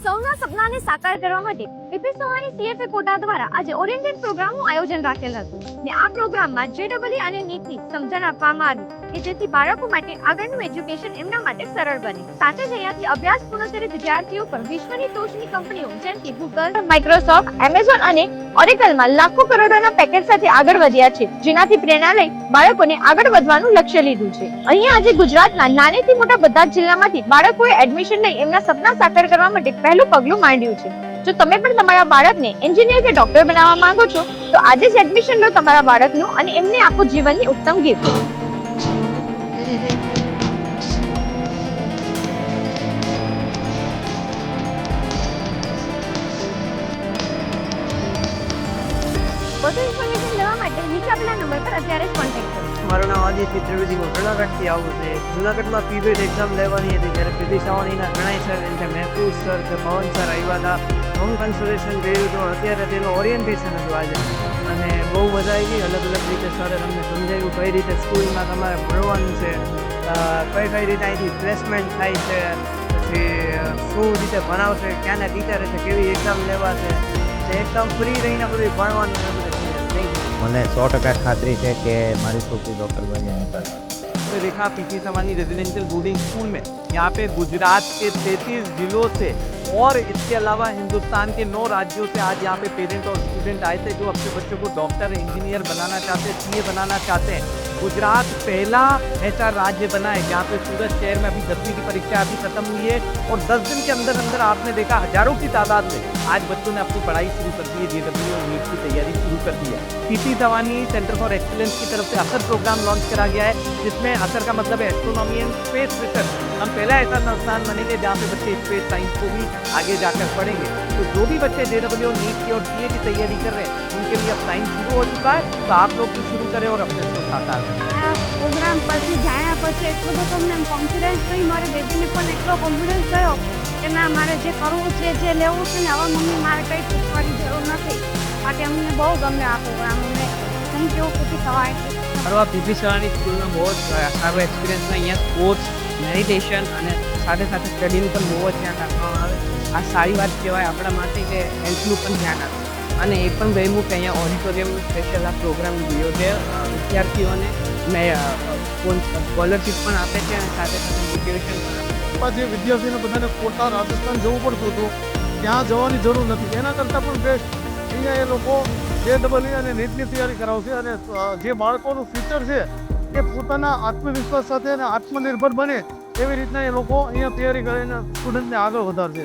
સૌના સપનાને સાકાર કરવા માટે પીપી સવાણી સીએફએ કોટા દ્વારા આજે ઓરિએન્ટેડ પ્રોગ્રામનું આયોજન રાખેલ હતું ને આ પ્રોગ્રામમાં જેડબલઈ અને નીટની સમજણ આપવામાં આવી કે જેથી બાળકો માટે આગળનું એજ્યુકેશન એમના માટે સરળ બને. સાથે જ અહીંયાથી અભ્યાસ પૂર્ણ કરી વિદ્યાર્થીઓ પર વિશ્વની ટોચની કંપનીઓ જેમ કે ગૂગલ, માઇક્રોસોફ્ટ, એમેઝોન અને ઓરેકલમાં લાખો કરોડોના પેકેજ સાથે આગળ વધ્યા છે, જેનાથી પ્રેરણા લઈ બાળકોને આગળ વધવાનું લક્ષ્ય લીધું છે. અહીંયા આજે ગુજરાતના નાનેથી મોટા બધા જ જિલ્લામાંથી બાળકોએ એડમિશન લઈ એમના સપના સાકાર કરવા માટે પહેલું પગલું માંડ્યું છે. જો તમે પણ તમારા બાળકને એન્જિનિયર કે ડોક્ટર બનાવવા માંગો છો તો આજે જ એડમિશન લો તમારા બાળકનું અને એમને આપો જીવનની ઉત્તમ ગિફ્ટ. વધુ ઇન્ફોર્મેશન લેવા માટે નીચે આપેલા નંબર પર અત્યારે જ કોન્ટેક્ટ કરો. મારું નામ આદિત્ય ત્રિવેદી, હું જુનાગઢથી આવું છે. જુનાગઢમાં પીબીએડ એક્ઝામ લેવાની હતી ત્યારે પીપી સવાણીના ઘણા સર જેમ કે મહેફૂઝ સર કે પવન સર આવ્યા હતા. હોમ કન્સલ્ટેશન કર્યું હતું. અત્યારે તેનું ઓરિએન્ટેશન હતું આજે અને બહુ મજા આવી. અલગ અલગ રીતે સરે તમને સમજાવ્યું કઈ રીતે સ્કૂલમાં તમારે ભણવાનું છે, કઈ રીતે અહીંથી પ્લેસમેન્ટ થાય છે, પછી શું રીતે ભણાવશે, ક્યાંના ટીચર હશે, કેવી એક્ઝામ લેવાશે, એકદમ ફ્રી રહીને બધું ભણવાનું. મને 100% ખાતરી છે કે મારી છોકરી डॉक्टर बन जाएगी. तो देखा पीपी सवानी रेजिडेंशियल बोर्डिंग स्कूल में यहाँ पे गुजरात के 33 जिलों से और इसके अलावा हिंदुस्तान के 9 राज्यों से आज यहाँ पे पेरेंट और स्टूडेंट आए थे जो अपने बच्चों को डॉक्टर, इंजीनियर बनाना चाहते हैं, सीए बनाना चाहते हैं. गुजरात पहला ऐसा राज्य बना है जहाँ पे सूरत शहर में अभी 10वीं की परीक्षा अभी खत्म हुई है और 10 दिन के अंदर अंदर आपने देखा हजारों की तादाद में आज बच्चों ने अपनी पढ़ाई शुरू कर दी है. जेडब्ल्यू और नीट की तैयारी शुरू कर दी है. PP Savani centre for excellence की तरफ से असर प्रोग्राम लॉन्च करा गया है जिसमें असर का मतलब है एस्ट्रोनॉमी एंड स्पेस रिसर्च. हम पहला ऐसा संस्थान बनेंगे जहाँ पे बच्चे स्पेस साइंस को भी आगे जाकर पढ़ेंगे. तो जो भी बच्चे जेडब्ल्यू और नीट की और सीए की तैयारी कर रहे हैं उनके लिए अब साइंस शुरू हो चुका है. तो आप लोग भी शुरू करें और अपने को साकार करें. પ્રોગ્રામ પછી જાણ્યા પછી એટલો બધો અમને કોન્ફિડન્સ થઈ, મારી બેબીને પણ એટલો કોન્ફિડન્સ થયો કે ના મારે જે કરવું છે, જે લેવું છે ને હવે મમ્મી મારે કંઈ પૂછવાની જરૂર નથી. માટે અમને બહુ ગમે આ પ્રોગ્રામ. અમને થેન્ક યુ પીપી સવાણી. મારો આ પીપી સવાણી સ્કૂલનો બહુ જ સારો એક્સપિરિયન્સ. અહીંયા સ્પોર્ટ્સ, મેડિટેશન અને સાથે સાથે સ્ટડીનું પણ બહુ જ ધ્યાન રાખવામાં આવે. આ સારી વાત કહેવાય આપણા માટે કે હેલ્થનું પણ ધ્યાન આપે. અને એ પણ ગમ્યું કે અહીંયા ઓડિટોરિયમનું સ્પેશિયલ આ પ્રોગ્રામ જોયો છે. વિદ્યાર્થીઓને સ્કોલરશીપ પણ આપે છે અને સાથે સાથે મોટિવેશન પણ આપે. જે વિદ્યાર્થીને બધાને કોટા રાજસ્થાન જવું પડતું હતું ત્યાં જવાની જરૂર નથી. એના કરતાં પણ બેસ્ટ અહીંયા એ લોકો જેડબલઈ અને નીટની તૈયારી કરાવશે અને જે બાળકોનું ફ્યુચર છે એ પોતાના આત્મવિશ્વાસ સાથે અને આત્મનિર્ભર બને એવી રીતના એ લોકો અહીંયા તૈયારી કરીને સ્ટુડન્ટને આગળ વધારશે.